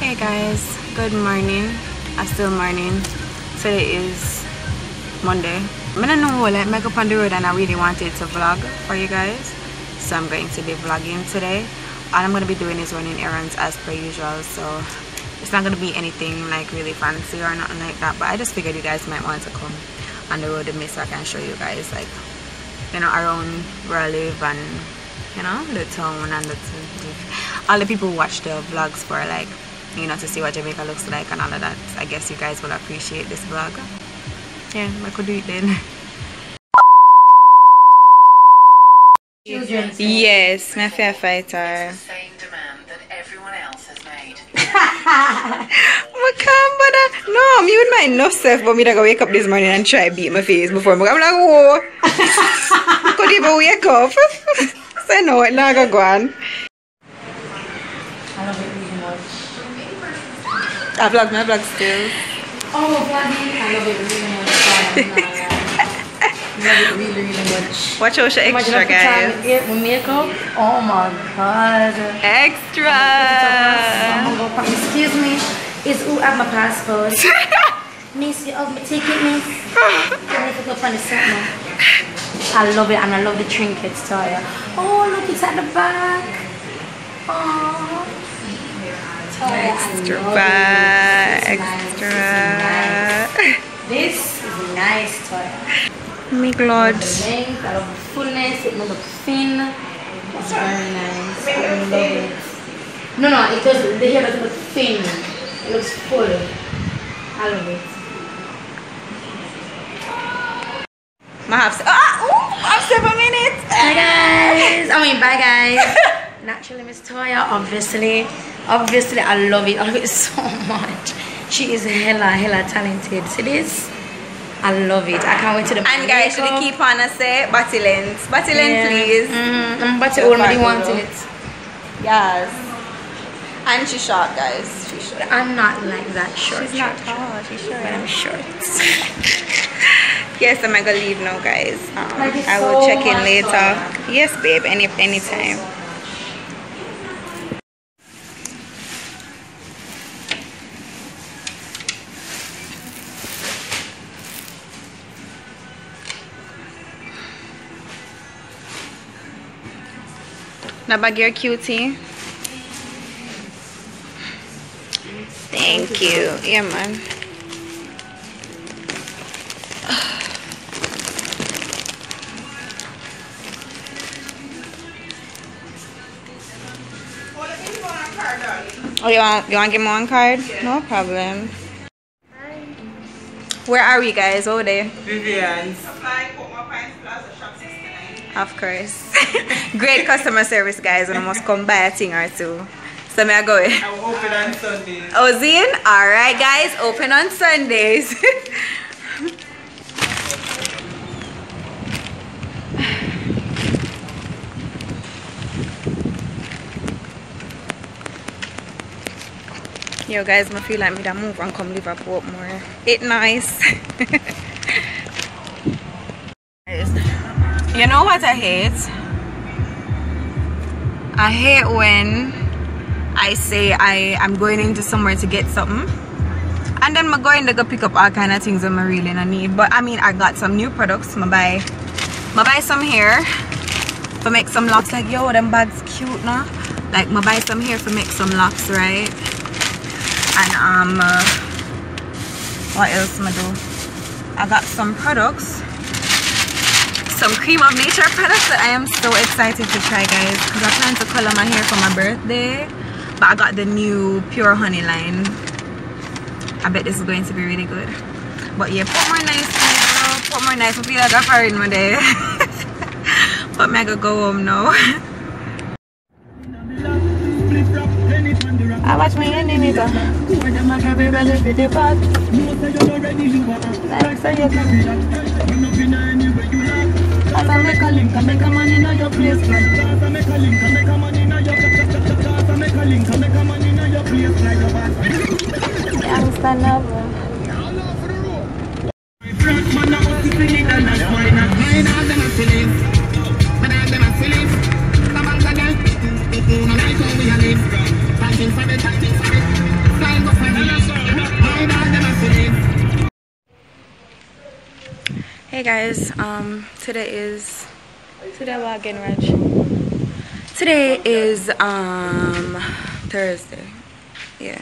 Hey guys, good morning. I'm still morning. Today is Monday. I don't know, like, I'm up on the road and I really wanted to vlog for you guys, so I'm going to be vlogging today. All I'm going to be doing is running errands as per usual, so it's not going to be anything like really fancy or nothing like that, but I just figured you guys might want to come on the road with me so I can show you guys, like, you know, around where I live and, you know, the town and all the people who watch the vlogs for, like, you know, to see what Jamaica looks like and all of that. I guess you guys will appreciate this vlog. Yeah, I could do it then. Yes, my fair fighter. It's the same demand that everyone else has made. No, me with my enough self, but me don't go wake up this morning and try beat my face before I'm like, whoa. I could even wake up. So no, it's not gonna go on. I love it really much. I vlog my vlog still. Oh, vlogging! I love it really much. I love it really, really much. Watch out, extra, guys. With makeup. Oh my god. Extra. Excuse me. Is who have my passport? Miss, you have my ticket, miss? Can you look up on the set now? I love it, and I love the trinkets, Toya. Oh, look, it's at the back. Oh. Extra. This is nice, Toya. Me glad. I love the fullness, it looks thin. It's very nice. I love it. No, it doesn't. The hair doesn't look thin. It looks full. I love it. I have 7 minutes. Bye guys. Bye guys. NaturallyMsToya, obviously, I love it. I love it so much. She is hella talented. See this? I love it. I can't wait to the and guys, should we keep on and say body length, please. I'm about to already wanting it. Yes. And she's short, guys. She's short. I'm not like that short. She's not tall. She's short. But I'm short. Yes, I'm gonna leave now, guys. I will check in later. Yes, babe. Anytime. Now bag your cutie. Thank you. Yeah, man. Oh, you want to give me one card? No problem. Where are we, guys? Over there. Viviann. Of course. Great customer service, guys, and I must come buy a thing or two. So may I go? I'm open on Sundays. Oh, Zin? Alright, guys, open on Sundays. Yo, guys, I feel like me to move and come live at Portmore. It's nice. You know what I hate? I hate when I say I'm going into somewhere to get something and then I'm going to go pick up all kind of things that I really don't need. But I mean, I got some new products. I buy some hair to make some locks. Like, yo, them bags cute now. Like, I buy some hair to make some locks, right? And what else am I do? I got some products. Some cream of nature products that I am so excited to try, guys, because I plan to color my hair for my birthday, but I got the new pure honey line. I bet this is going to be really good. But yeah, Portmore nice, Portmore nice. I feel like I'm foreign my day. But I'm gonna go home now. I watch my enemy go. As I make a link, I make a money in your place. As I make a link, I make a money in your place. As I make a link, I make a money in your place. Yeah, I'm standing up. guys, today what again, Raj? Today is Thursday. Yeah.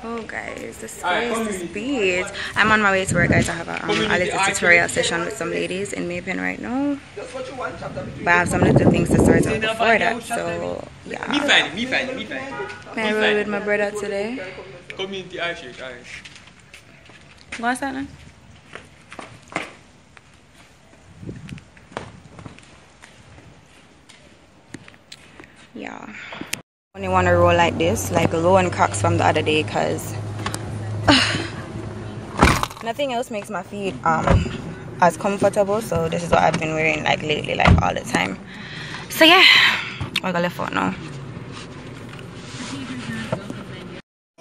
Oh guys, this place is beat. I'm on my way to work, guys. I have a little tutorial session with some ladies in Maypen right now, but I have some little things to sort out before that. So yeah, Me fine. I roll with my brother today. Community Irish. What's that now? Yeah, only want to roll like this, like low and cracks from the other day, cause nothing else makes my feet as comfortable. So this is what I've been wearing like lately, like all the time. So yeah, we're gonna left out now.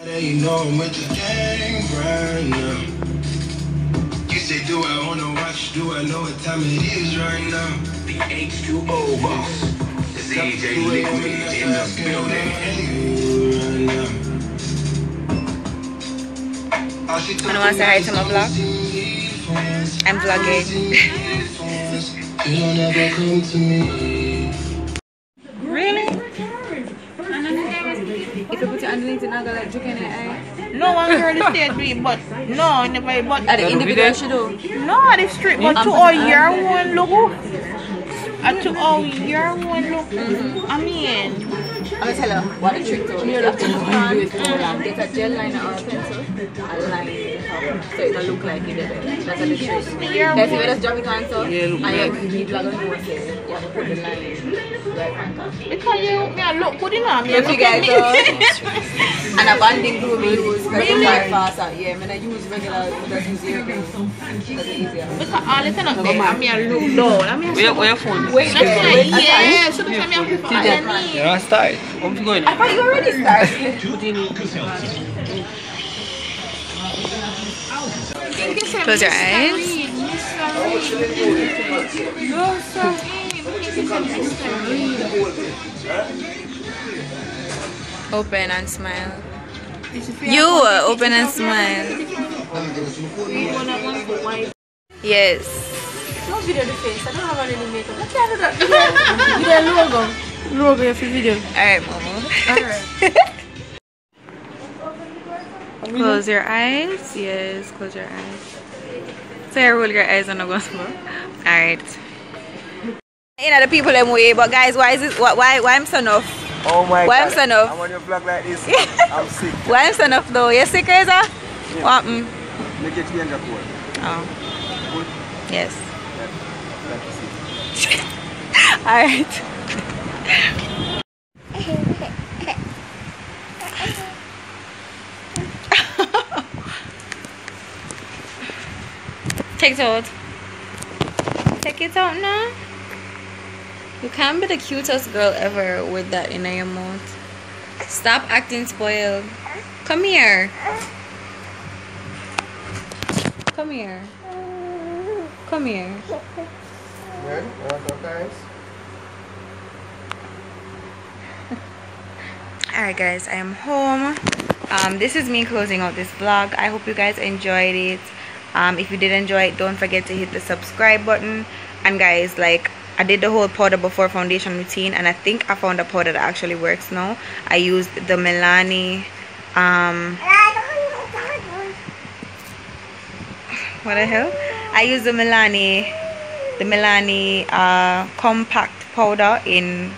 You know I'm with the gang right now. You say, do I wanna watch? Do I know what time it is right now? The H2O boss. DJ Liquid in the building. I don't want to say hi to my vlog. I'm vlogging. You don't ever come to me. Really? If you put it underneath, it's not gonna like juke in the eye. No one heard the state breed, but no, never. But At the individual should do. no, at the street, but to all year one look. And to all year one look. I mean, I'm gonna tell you what the trick to is. You have to get a gel liner or a pencil and line it up so it don't look like you did it. That's the trick. Because if you just drop it on so and you plug on the water, you have to put the line right on top. because you look good enough. You guys and a banding glue we use because it's far faster. Yeah, I use regular, just use ear glue. That's easier. Because all the time I look down. Where your phone? Wait, Yeah, so the time I prefer underneath. You're not started. Come to going. I thought you already started. Close your eyes. Open and smile. You open and smile. Yes. Don't video the face. I don't have any makeup. I can't do that. Video logo. Logo your video. Alright, Momo. Close your eyes. Yes, close your eyes. So you roll your eyes on the gospel. Alright. You know the people them way, but guys, why is it why I'm so enough? Oh my Why God. I'm so enough? I want your vlog like this. I'm sick. Why I'm so enough though? You sick, Reza? Yeah. What? Make it change of word. Oh. Yes. Like you see. Alright. Take it out. Take it out now. You can't be the cutest girl ever with that in your mouth. Stop acting spoiled. Come here. Come here. Come here. Good? Guys? Alright guys, I am home. This is me closing out this vlog. I hope you guys enjoyed it. If you did enjoy it, don't forget to hit the subscribe button. And guys, like, I did the whole powder before foundation routine, and I think I found a powder that actually works now. I used the Milani what the hell? I used the Milani compact powder in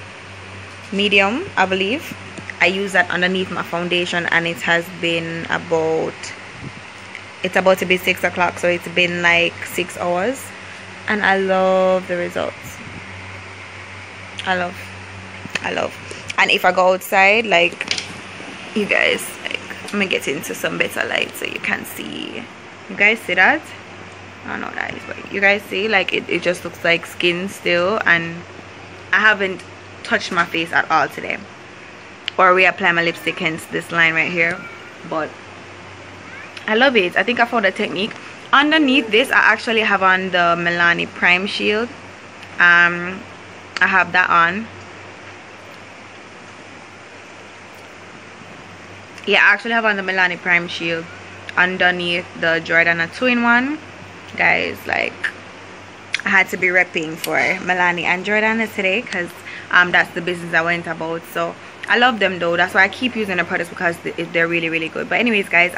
medium, I believe. I use that underneath my foundation, and it has been about to be 6 o'clock, so it's been like 6 hours, and I love the results. I love. And if I go outside, like, you guys, like, I'm gonna get into some better light so you can see. You guys see that? I don't know what that is, but you guys see, like, it just looks like skin still, and I haven't touched my face at all today or reapply my lipstick, hence this line right here. But I love it. I think I found a technique. underneath this I actually have on the Milani Prime Shield. I have that on. Yeah, I actually have on the Milani Prime Shield underneath the Jordana 2-in-1. Guys, like, I had to be repping for Milani and Jordana today because that's the business I went about. So I love them though. That's why I keep using the products, because they're really, really good. But anyways, guys,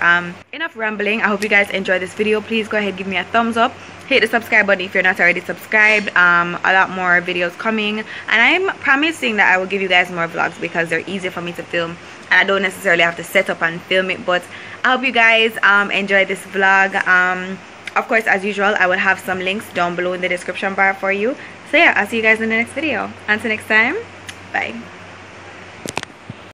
enough rambling. I hope you guys enjoyed this video. Please go ahead, give me a thumbs up, hit the subscribe button if you're not already subscribed. A lot more videos coming, and I'm promising that I will give you guys more vlogs because they're easy for me to film and I don't necessarily have to set up and film it. But I hope you guys enjoyed this vlog. Of course, as usual, I will have some links down below in the description bar for you. So yeah, I'll see you guys in the next video. Until next time, bye.